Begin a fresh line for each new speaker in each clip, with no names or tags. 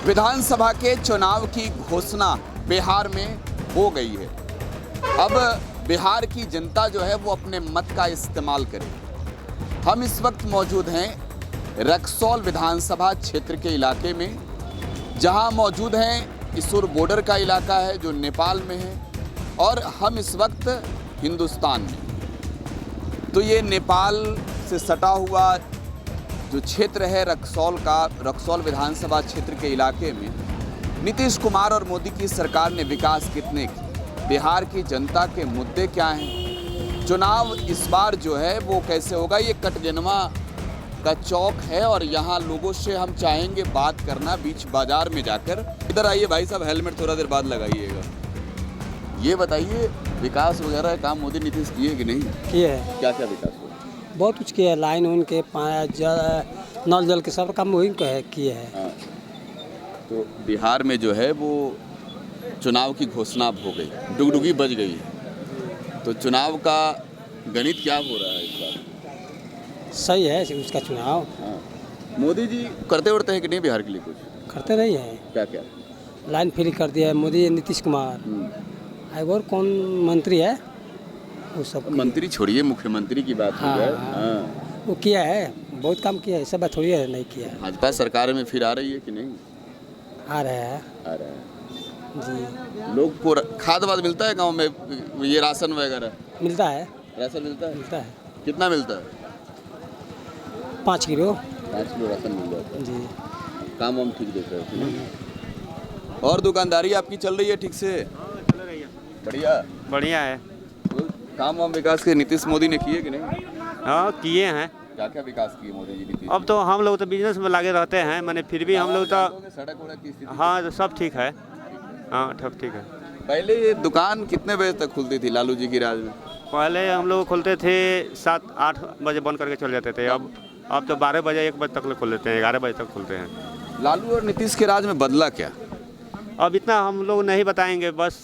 विधानसभा के चुनाव की घोषणा बिहार में हो गई है। अब बिहार की जनता जो है वो अपने मत का इस्तेमाल करेगी। हम इस वक्त मौजूद हैं रक्सौल विधानसभा क्षेत्र के इलाके में, जहां मौजूद हैं इसुर बॉर्डर का इलाका है जो नेपाल में है, और हम इस वक्त हिंदुस्तान में। तो ये नेपाल से सटा हुआ जो क्षेत्र है रक्सौल का, रक्सौल विधानसभा क्षेत्र के इलाके में नीतीश कुमार और मोदी की सरकार ने विकास कितने किए, बिहार की जनता के मुद्दे क्या हैं, चुनाव इस बार जो है वो कैसे होगा। ये कटगनवा का चौक है और यहाँ लोगों से हम चाहेंगे बात करना बीच बाजार में जाकर। इधर आइए भाई साहब, हेलमेट थोड़ा देर बाद लगाइएगा। ये बताइए, विकास वगैरह काम मोदी नीतीश किए कि नहीं
किए है?
क्या क्या विकास हुआ?
बहुत कुछ किया है, लाइन उनके नल जल के सब काम वही किए हैं।
हाँ। तो बिहार में जो है वो चुनाव की घोषणा हो गई, डुगडुगी बज गई है। तो चुनाव का गणित क्या हो रहा है इस बार?
सही है उसका चुनाव।
हाँ। मोदी जी करते उड़ते हैं कि नहीं बिहार के लिए कुछ?
करते नहीं है।
क्या क्या?
लाइन फ्री कर दिया है मोदी, नीतीश कुमार। और कौन मंत्री है वो सब?
मंत्री छोड़िए, मुख्यमंत्री की बात हो जाए। हाँ।
वो किया है, बहुत काम किया है, सब बात थोड़ी है नहीं किया है।
भाजपा सरकार में फिर आ रही है कि नहीं?
आ रहा है।
आ रहा है
जी।
लोग को खाद वाद मिलता है गांव में, ये राशन वगैरह
मिलता है।
राशन मिलता है?
मिलता है।
कितना मिलता है?
5 किलो।
5 किलो राशन मिल जाता है
जी।
काम वाम ठीक देख रहे हो? और दुकानदारी आपकी चल रही है ठीक से?
चल रही है।
बढ़िया
बढ़िया है।
तो काम वाम विकास के नीतीश मोदी ने किए कि नहीं?
हाँ किए हैं।
क्या क्या विकास किए मोदी जी नीतीश?
अब तो हम लोग तो बिजनेस में लगे रहते हैं, मैंने फिर भी हम लोग तो
सड़क वड़क की स्थिति?
हाँ तो सब ठीक है। हाँ सब ठीक है।
पहले ये दुकान कितने बजे तक खुलती थी लालू जी की राज में?
पहले हम लोग खोलते थे 7-8 बजे बंद करके चले जाते थे। अब तो 12 बजे 1 बजे तक खोल लेते हैं, 11 बजे तक खोलते हैं।
लालू और नीतीश के राज में बदला क्या?
अब इतना हम लोग नहीं बताएंगे, बस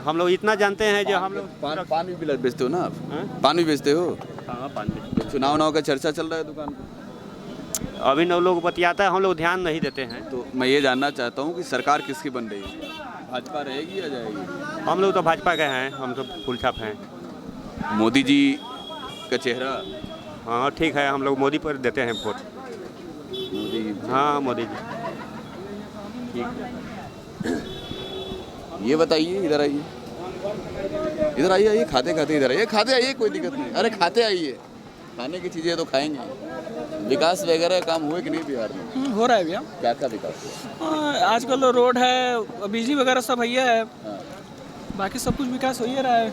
हम लोग इतना जानते हैं जो हम लोग
पानी भी बेचते हो ना आप?
हाँ?
पानी बेचते हो?
हाँ पानी।
तो चुनाव का चर्चा चल रहा है दुकान पे।
अभी न लोग बतियाता है, हम लोग ध्यान नहीं देते हैं।
तो मैं ये जानना चाहता हूँ कि सरकार किसकी बन रही है? भाजपा रहेगी या जाएगी?
हम लोग तो भाजपा के हैं, हम तो फुल छाप हैं।
मोदी जी का चेहरा?
हाँ ठीक है, हम लोग मोदी पर देते हैं वोट।
मोदी?
हाँ मोदी जी।
ये बताइए, इधर आइए, इधर आइए, आइए खाते खाते इधर आइए, खाते आइए, कोई दिक्कत नहीं। अरे खाते आइए, खाने की चीज़ें तो खाएंगे। विकास वगैरह काम हुए कि नहीं बिहार में?
हो रहा है भैया।
क्या क्या विकास हुआ?
आजकल तो रोड है, बिजली वगैरह सब भैया है।
हाँ।
बाकी सब कुछ विकास हो ही रहा है,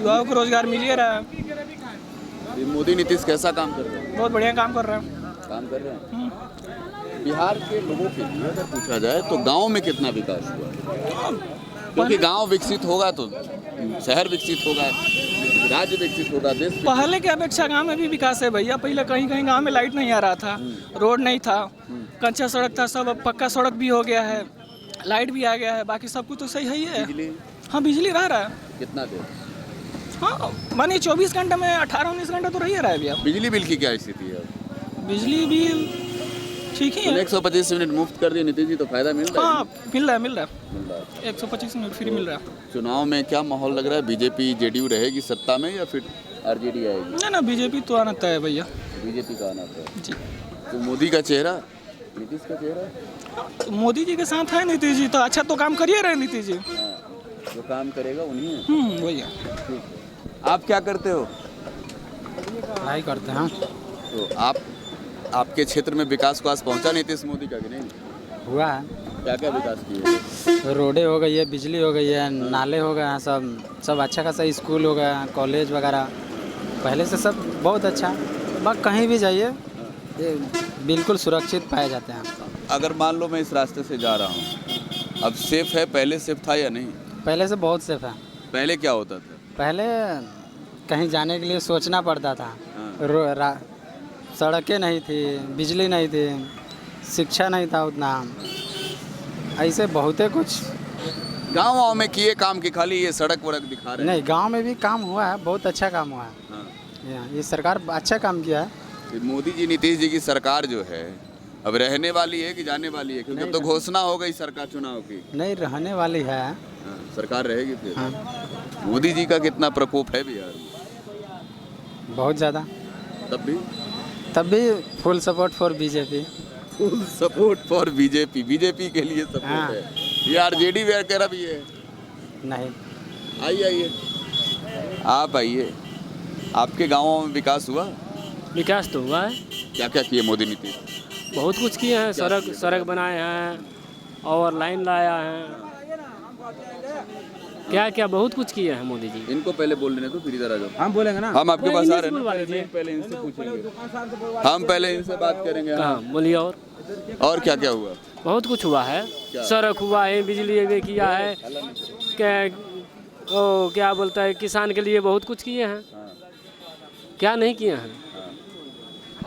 युवाओं को रोजगार मिल ही रहा है।
ये मोदी नीतीश कैसा काम कर रहे हैं?
बहुत बढ़िया काम कर रहे हैं।
काम कर रहे हैं। बिहार के लोगों के लिए अगर पूछा जाए तो गांव में कितना विकास हुआ? क्योंकि गांव विकसित होगा तो शहर विकसित होगा, राज्य विकसित होगा, देश।
पहले की अपेक्षा गांव में भी विकास है भैया। पहले कहीं कहीं गांव में लाइट नहीं आ रहा था, रोड नहीं था, कच्चा सड़क था, सब अब पक्का सड़क भी हो गया है, लाइट भी आ गया है। बाकी सब कुछ तो सही है ही है।
बिजली?
हाँ बिजली रह रहा है।
कितना देर?
हाँ मानिए 24 घंटे में 18-19 घंटा तो रही रहा है भैया।
बिजली बिल की क्या स्थिति है?
बिजली बिल ठीक ही है।
125 मिनट मुफ्त कर दिए नीतीश जी, तो फायदा मिल रहा है?
हाँ मिल रहा है, मिल रहा है।
मिल रहा है।
125 मिनट फ्री मिल रहा है।
चुनाव में क्या माहौल लग रहा है? बीजेपी जेडीयू रहेगी सत्ता में या फिर आरजेडी आएगी?
ना ना बीजेपी तो आना तय है भैया।
बीजेपी का आना था
जी।
तो मोदी का चेहरा, नीतीश का चेहरा?
तो मोदी जी के साथ है नीतीश जी, तो अच्छा तो काम करिए रहे नीतीश जी।
हाँ, जो काम करेगा उन्हीं है।
वही है।
ठीक है। आप क्या करते हो?
पढ़ाई करते हैं।
तो आपके क्षेत्र में विकास को आज पहुंचा नीतीश मोदी का कि नहीं?
हुआ है।
क्या क्या विकास किए?
रोडें हो गई है, बिजली हो गई है, नाले हो गए हैं, सब अच्छा खासा स्कूल हो गया, कॉलेज वगैरह पहले से सब बहुत अच्छा। बस कहीं भी जाइए ये बिल्कुल सुरक्षित पाए जाते हैं।
अगर मान लो मैं इस रास्ते से जा रहा हूँ, अब सेफ है? पहले सेफ था या नहीं?
पहले से बहुत सेफ है।
पहले क्या होता था?
पहले कहीं जाने के लिए सोचना पड़ता था। सड़कें नहीं थी, बिजली नहीं थी, शिक्षा नहीं था उतना, ऐसे बहुते कुछ।
गाँव में किए काम की खाली ये सड़क वड़क दिखा रहे हैं?
नहीं, गांव में भी काम हुआ है, बहुत अच्छा काम हुआ है।
हाँ।
ये सरकार अच्छा काम किया है।
मोदी जी नीतीश जी की सरकार जो है अब रहने वाली है कि जाने वाली है, क्योंकि अब तो घोषणा हो गई सरकार चुनाव की।
नहीं रहने वाली है।
हाँ, सरकार रहेगी फिर।
हाँ।
मोदी जी का कितना प्रकोप है बिहार में?
बहुत ज़्यादा।
तब भी
full support for BJP.
Full support for BJP. BJP के लिए सपोर्ट
हाँ।
है। ये आरजेडी वगैरह भी है?
नहीं।
आइए आप आइए। आपके गाँवों में विकास हुआ?
विकास तो हुआ है,
क्या क्या किए मोदी नीतीश?
बहुत कुछ किए हैं। सड़क बनाए हैं और लाइन लाया है, क्या क्या बहुत कुछ किए हैं मोदी जी।
इनको पहले बोल लेने तो फिर इधर आ जाओ।
हम बोलेंगे ना।
हम आपके पास आ रहे
बोलवा
हैं,
लीजिए।
पहले इनसे पूछेंगे। हम पहले इनसे बात करेंगे।
हाँ बोलिए।
और क्या क्या हुआ?
बहुत कुछ हुआ है। सड़क हुआ है, बिजली भी किया है, क्या बोलता है, किसान के लिए बहुत कुछ किए हैं। क्या नहीं किए हैं?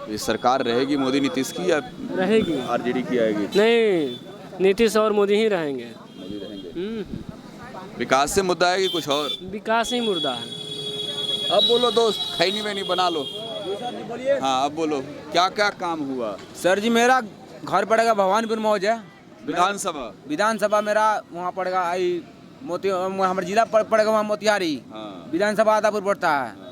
ये सरकार रहेगी मोदी नीतीश की या
रहेगी?
आरजेडी की आएगी?
नहीं, नीतीश और मोदी ही रहेंगे।
मोदी रहेंगे। विकास से मुद्दा है कि कुछ और?
विकास ही मुर्दा है।
अब बोलो दोस्त, खैनी वैनी बना लो। हाँ अब बोलो, क्या क्या काम हुआ?
सर जी मेरा घर पड़ेगा भवानीपुर मौज है।
विधानसभा
मेरा वहाँ पड़ेगा आई हमारे जिला पड़ेगा वहाँ मोतिहारी।
हाँ।
विधानसभा आदापुर पड़ता है।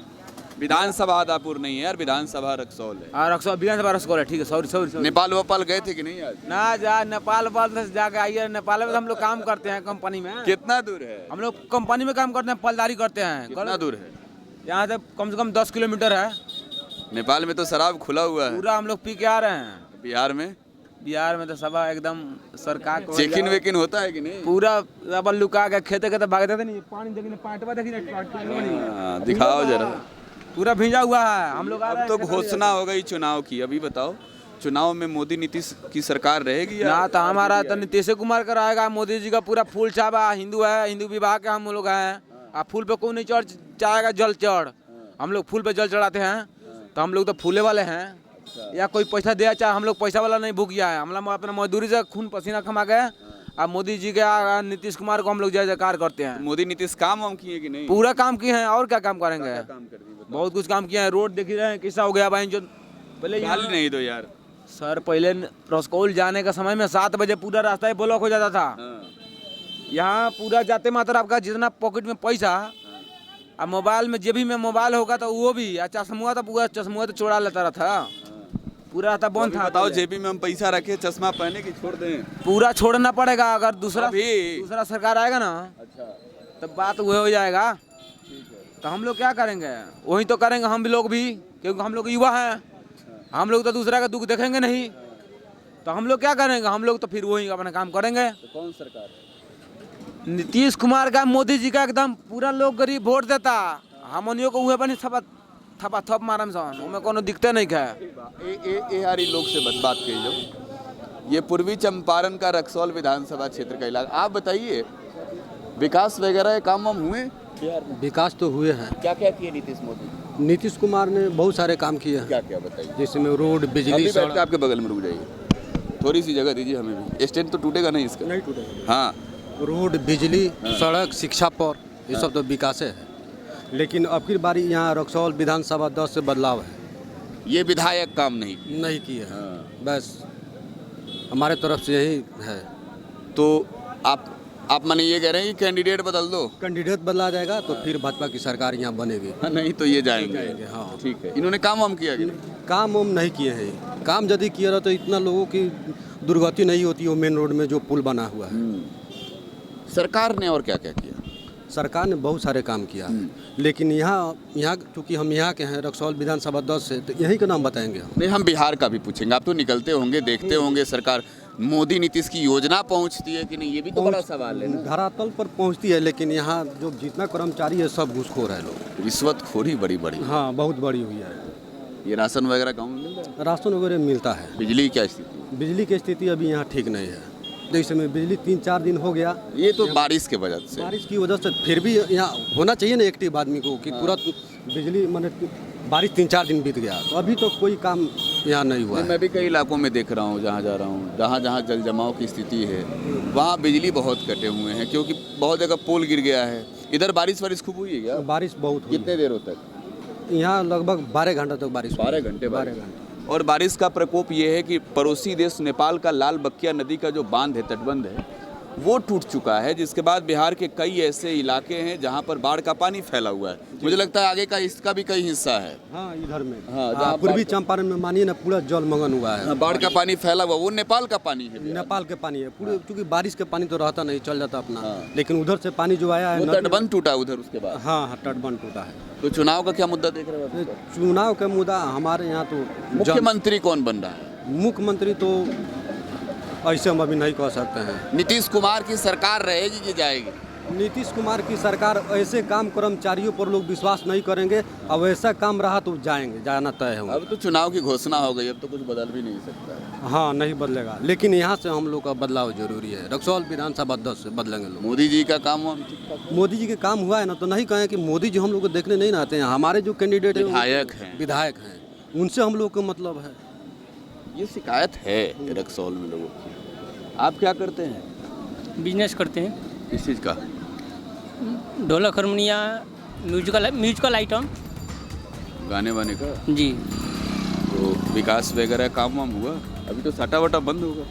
विधानसभा आदापुर नहीं है यार, विधानसभा रक्सौल है।
और विधानसभा रसगोल है। ठीक है, सॉरी।
नेपाल वोपाल गए थे कि नहीं आज?
ना जा नेपाल से जाके आइए। नेपाल में तो हम लोग काम करते हैं कंपनी में।
कितना दूर है?
हम लोग कंपनी में काम करते हैं, फलदारी करते हैं।
कितना दूर है?
यहाँ से कम 10 किलोमीटर है।
नेपाल में तो शराब खुला हुआ है।
पूरा हम लोग पी के आ रहे हैं।
बिहार में
तो सब एकदम सरकार को
चेकिन वेकिन होता है कि नहीं?
पूरा अब लुका के खेते भागते थे। नहीं पानी देखिए, पाटवा देखिए।
हाँ, दिखाओ जरा।
पूरा भींजा हुआ है। हम लोग
अब तो घोषणा हो गई चुनाव की, अभी बताओ चुनाव में मोदी नीतीश की सरकार रहेगी या?
ना तो हमारा तो नीतीश कुमार का रहेगा। मोदी जी का पूरा फूल छापा हिंदू है, हिंदू विभाग के हम लोग हैं। आप फूल पे कोई नहीं चढ़ चाहेगा, जल चढ़। हम लोग फूल पे जल चढ़ाते हैं, तो हम लोग तो फूले वाले हैं। या कोई पैसा दिया चाहे, हम लोग पैसा वाला नहीं भूकिया है। हम लोग अपना मजदूरी से खून पसीना कमा गए। अब मोदी जी के नीतीश कुमार को हम लोग जय जयकार करते हैं।
मोदी नीतीश काम वाम किए कि नहीं?
पूरा काम किए हैं, और क्या काम करेंगे? बहुत कुछ काम किया है। रोड देख ही रहे हैं कैसा हो गया भाई। जो पहले
गाली नहीं दो यार।
सर पहले रसकौल जाने का समय में 7 बजे पूरा रास्ता ही ब्लॉक हो जाता था। यहाँ पूरा जाते मात्र आपका जितना पॉकेट में पैसा, अब मोबाइल में जेबी में मोबाइल होगा तो वो भी, चश्मा तो पूरा चश्मा तो चुरा लेता था। पूरा रास्ता बंद था।
बताओ जेबी में हम पैसा रखे, चश्मा पहने की छोड़ दें?
पूरा छोड़ना पड़ेगा। अगर दूसरा सरकार आएगा ना, तब बात वो हो जाएगा। तो हम लोग क्या करेंगे? वही तो करेंगे हम लोग भी, क्योंकि हम लोग युवा हैं। हम लोग तो दूसरा का दुख देखेंगे नहीं, तो हम लोग क्या करेंगे? हम लोग तो फिर वही अपना काम करेंगे।
तो कौन सरकार?
नीतीश कुमार का, मोदी जी का एकदम पूरा लोग गरीब वोट देता। हमनियों को उहे बनी थपा थप मारम सन, उनमें कोनो दिखते नहीं है।
ए लोग से बात कही। ये पूर्वी चंपारण का रक्सौल विधानसभा क्षेत्र का इलाका। आप बताइए, विकास वगैरह काम वाम हुए?
विकास तो हुए हैं।
क्या क्या किए नीतीश मोदी?
नीतीश कुमार ने बहुत सारे काम किए हैं।
क्या क्या बताइए?
जिसमें रोड, बिजली,
अभी बैठ
सड़क।
के आपके बगल में रुक जाइए, थोड़ी सी जगह दीजिए हमें भी। स्टैंड तो टूटेगा नहीं इसका?
नहीं टूटेगा।
हाँ,
रोड, बिजली, सड़क, शिक्षा पर, ये सब तो विकास है। लेकिन अब की बारी यहाँ रक्सौल विधानसभा 10 से बदलाव है।
ये विधायक काम नहीं
किए हैं। बस हमारे तरफ से यही है।
तो आप माने ये कह रहे हैं कि कैंडिडेट बदल दो?
कैंडिडेट बदला जाएगा तो फिर भाजपा की सरकार यहाँ बनेगी।
नहीं तो ये जाएंगे।
हाँ
ठीक है। इन्होंने काम वाम किया?
काम वाम नहीं किए हैं। काम यदि किया रहा तो इतना लोगों की दुर्गति नहीं होती। वो मेन रोड में जो पुल बना हुआ है।
सरकार ने और क्या क्या किया?
सरकार ने बहुत सारे काम किया है, लेकिन यहाँ चूँकि हम यहाँ के हैं रक्सौल विधानसभा 10 से, तो यहीं का नाम बताएंगे हम।
नहीं, हम बिहार का भी पूछेंगे। आप तो निकलते होंगे, देखते होंगे सरकार मोदी नीतीश की योजना पहुँचती है कि नहीं, ये भी तो बड़ा सवाल है ना।
धरातल पर पहुँचती है, लेकिन यहाँ जो जितना कर्मचारी है सब घूसखोर है लोग।
रिश्वतखोरी बड़ी बड़ी।
हाँ बहुत बड़ी हुई है।
ये राशन वगैरह गाँव में मिल रहा है?
राशन वगैरह मिलता है।
बिजली क्या स्थिति?
बिजली की स्थिति अभी यहाँ ठीक नहीं है। तो इस समय बिजली 3-4 दिन हो गया।
ये तो बारिश के वजह से।
बारिश की वजह से फिर भी यहाँ होना चाहिए ना एक्टिव आदमी को कि तुरंत बिजली मैंने बारिश 3-4 दिन बीत गया, तो अभी तो कोई काम यहाँ नहीं हुआ है।
मैं भी कई इलाकों में देख रहा हूँ, जहाँ जा रहा हूँ, जहाँ जल जमाव की स्थिति है वहाँ बिजली बहुत कटे हुए हैं, क्योंकि बहुत जगह पोल गिर गया है। इधर बारिश खूब हुई है क्या?
बारिश बहुत हुई।
कितने देरों तक?
यहाँ लगभग 12 घंटे तक बारिश।
12 घंटे? और बारिश का प्रकोप ये है कि पड़ोसी देश नेपाल का लाल बकिया नदी का जो बांध है, तटबंध है, वो टूट चुका है, जिसके बाद बिहार के कई ऐसे इलाके हैं जहां पर बाढ़ का पानी फैला हुआ है। मुझे लगता है आगे का इसका भी कई हिस्सा है।
हाँ, इधर में
हाँ,
पूर्वी चंपारण में मानिए ना पूरा जलमग्न हुआ है।
बाढ़ का पानी फैला हुआ, वो नेपाल का पानी है।
नेपाल के पानी है पूरे, क्योंकि बारिश के पानी तो रहता नहीं, चल जाता अपना, लेकिन उधर से पानी जो आया है,
तटबंध टूटा उधर उसके बाद।
हाँ, तटबंध टूटा है।
तो चुनाव का क्या मुद्दा देख रहे हो?
चुनाव का मुद्दा हमारे यहाँ तो
मुख्यमंत्री कौन बन रहा है?
मुख्यमंत्री तो ऐसे हम अभी नहीं कह सकते हैं।
नीतीश कुमार की सरकार रहेगी कि जाएगी?
नीतीश कुमार की सरकार, ऐसे काम कर्मचारियों पर लोग विश्वास नहीं करेंगे। अब ऐसा काम रहा तो जाएंगे, जाना तय है।
अब तो चुनाव की घोषणा हो गई, अब तो कुछ बदल भी नहीं सकता है।
हाँ, नहीं बदलेगा, लेकिन यहाँ से हम लोग का बदलाव जरूरी है। रक्सौल विधानसभा 10 से बदलेंगे लोग।
मोदी जी का काम
मोदी जी के काम हुआ है ना, तो नहीं कहें कि मोदी जी हम लोग को देखने नहीं आते हैं। हमारे जो कैंडिडेट है विधायक हैं, उनसे हम लोग को मतलब है।
ये शिकायत है रक्सौल में लोगों की। आप क्या करते हैं?
बिजनेस करते हैं।
किस चीज़ का?
ढोलक, हारमोनिया, म्यूजिकल आइटम।
गाने वाने का?
जी।
तो विकास वगैरह काम वाम हुआ? अभी तो साटा वाटा बंद होगा।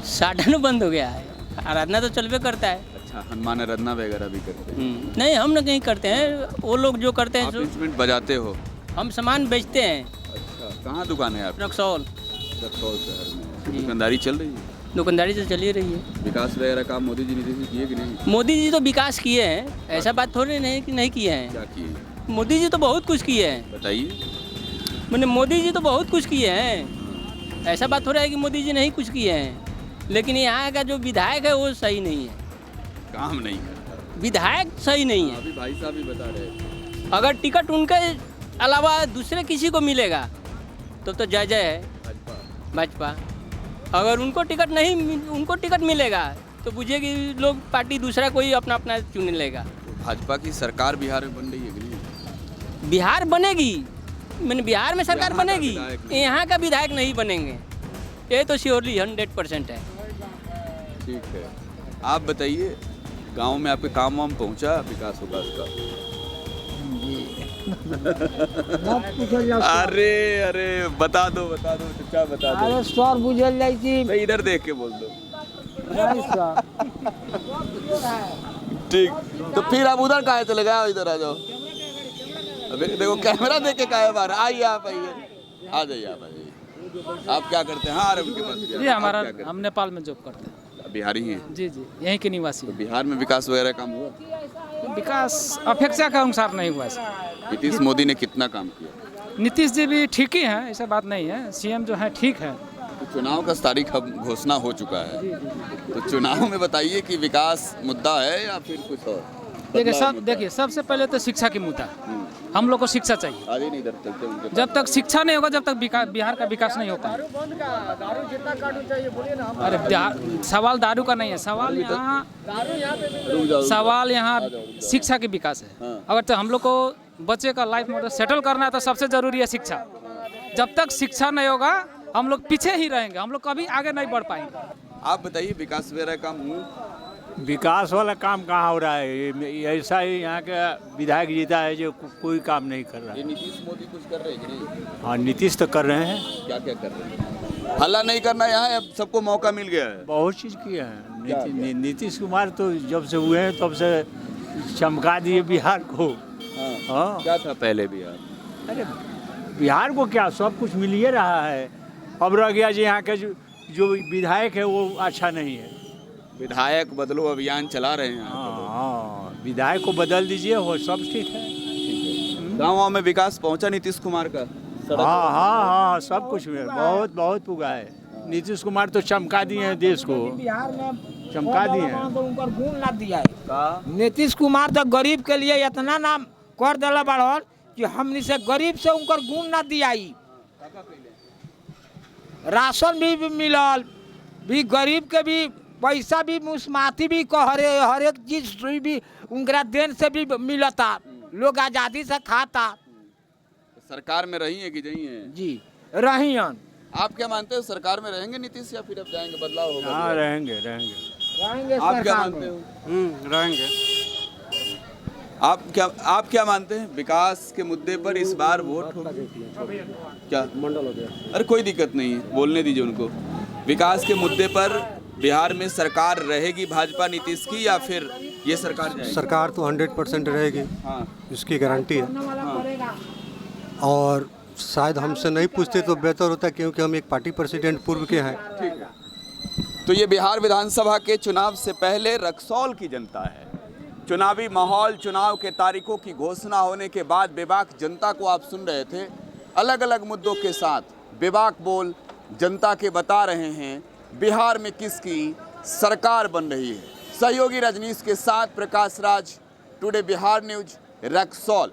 साधन बंद हो गया है, आराधना तो चलबे करता है।
अच्छा, हनुमान आराधना वगैरह भी करते हैं?
नहीं, हम ना कहीं करते हैं, वो लोग जो करते हैं।
आप इंस्ट्रूमेंट बजाते हो?
हम सामान बेचते हैं।
अच्छा, कहाँ दुकान है आपकी?
रक्सौल
शहर में दुकानदारी चल रही है?
दुकानदारी तो चल ही रही है।
विकास वगैरह काम मोदी जी ने किए कि नहीं?
मोदी जी तो विकास किए हैं, ऐसा बात थोड़ी नहीं कि नहीं किए हैं।
क्या किए?
मोदी जी तो बहुत कुछ किए हैं।
बताइए।
मैंने मोदी जी तो बहुत कुछ किए हैं, ऐसा बात हो रहा है कि मोदी जी नहीं कुछ किए हैं। लेकिन यहाँ का जो विधायक है वो सही नहीं है,
काम नहीं करता,
विधायक सही नहीं है।
अभी भाई साहब भी बता रहे हैं।
अगर टिकट उनके अलावा दूसरे किसी को मिलेगा तो जय जय है भाजपा। अगर उनको टिकट मिलेगा तो बुझिए कि लोग पार्टी दूसरा कोई अपना अपना चुन लेगा।
भाजपा की सरकार बिहार में बन रही है कि नहीं?
बिहार बनेगी, मैंने बिहार में सरकार बनेगी, यहाँ का विधायक नहीं बनेंगे, ये तो श्योरली 100% है।
ठीक है, आप बताइए, गांव में आपके काम वाम पहुंचा विकास का? अरे बता दो चुपचाप बता दो।
अरे सर बुझल जाइ छी,
भाई इधर देख के बोल दो।
नहीं सर।
ठीक, तो फिर आप उधर काहे चले गए? इधर आ जाओ। अबे देखो कैमरा देख के काहे बाहर आइए, आप आइए, आ जाइए, आप आइए। आप क्या करते हैं? हाँ, अरे उनके पास
जी, हमारा हम नेपाल में जॉब करते हैं।
बिहारी हैं?
जी, यहीं के निवासी।
तो बिहार में विकास वगैरह काम हुआ?
विकास अपेक्षा के अनुसार नहीं हुआ सर।
नीतीश मोदी ने कितना काम किया?
नीतीश जी भी ठीक ही हैं, ऐसा बात नहीं है। सीएम जो है ठीक है।
तो चुनाव का तारीख अब घोषणा हो चुका है, तो चुनाव में बताइए कि विकास मुद्दा है या फिर कुछ और?
देखिए सबसे पहले तो शिक्षा की मुद्दा, हम लोग को शिक्षा चाहिए।
आगे नहीं, इधर चलते उनके।
जब तक शिक्षा नहीं होगा, जब तक बिहार का विकास नहीं होता है। अरे सवाल दारू का नहीं है, सवाल यहाँ शिक्षा की विकास है। अगर तो हम लोग को बच्चे का लाइफ मॉडल सेटल करना है तो सबसे जरूरी है शिक्षा। जब तक शिक्षा नहीं होगा हम लोग पीछे ही रहेंगे, हम लोग कभी आगे नहीं बढ़ पाएंगे।
आप बताइए, विकास वगैरह काम हुआ?
विकास वाला काम कहाँ हो रहा है? ऐसा ही यहाँ का विधायक जीता है जो कोई काम नहीं कर रहा है।
ये नीतीश मोदी कुछ कर रहे हैं कि नहीं?
हाँ, नीतीश तो कर रहे हैं।
क्या क्या कर रहे हैं? हल्ला नहीं करना यहाँ, अब सबको मौका मिल गया है।
बहुत चीज़ किया है। नीतीश कुमार तो जब से हुए हैं तब से चमका दिए बिहार को। हाँ,
क्या था पहले बिहार?
अरे बिहार को क्या, सब कुछ मिल ही रहा है। अब रह गया जी यहाँ के जो विधायक है वो अच्छा नहीं है।
विधायक बदलो अभियान चला रहे हैं।
हाँ, विधायक को बदल दीजिए, वो सब ठीक है।
गाँव में विकास पहुंचा नीतीश कुमार का?
हाँ, सब कुछ में बहुत पुगा है। नीतीश कुमार तो चमका दिए हैं देश को,
बिहार में
चमका दिए हैं।
तो उनकर गुण ना दिया है। नीतीश कुमार तो गरीब के लिए इतना नाम कर दिला बढ़ल कि हमनी से गरीब से उनकर गुण ना दियाई। राशन भी मिलल, भी गरीब के भी पैसा भी, मुस्माती भी, हर एक चीज भी उनका देन से भी मिलता, लोग आज़ादी से खाता।
सरकार में रही है कि नहीं है?
जी रही हैं।
आप क्या मानते हो, सरकार में रहेंगे नीतीश या फिर अब जाएंगे, बदलाव होगा?
हाँ, रहेंगे।
रहेंगे
आप क्या
सरकार
मानते
में।
हो?
रहेंगे।
आप क्या मानते हैं विकास के मुद्दे पर इस बार वोट होगा? क्या
मंडल हो गया।
अरे कोई दिक्कत नहीं है, बोलने दीजिए उनको। विकास के मुद्दे पर बिहार में सरकार रहेगी भाजपा नीतीश की या फिर ये सरकार जाएगी?
सरकार तो 100% रहेगी,
हाँ
इसकी गारंटी है। और शायद हमसे नहीं पूछते तो बेहतर होता, क्योंकि हम एक पार्टी प्रेसिडेंट पूर्व के हैं।
ठीक है। तो ये बिहार विधानसभा के चुनाव से पहले रक्सौल की जनता है। चुनावी माहौल, चुनाव के तारीखों की घोषणा होने के बाद बेबाक जनता को आप सुन रहे थे। अलग अलग मुद्दों के साथ बेबाक बोल जनता के बता रहे हैं बिहार में किसकी सरकार बन रही है। सहयोगी रजनीश के साथ प्रकाश राज, टुडे बिहार न्यूज, रक्सौल।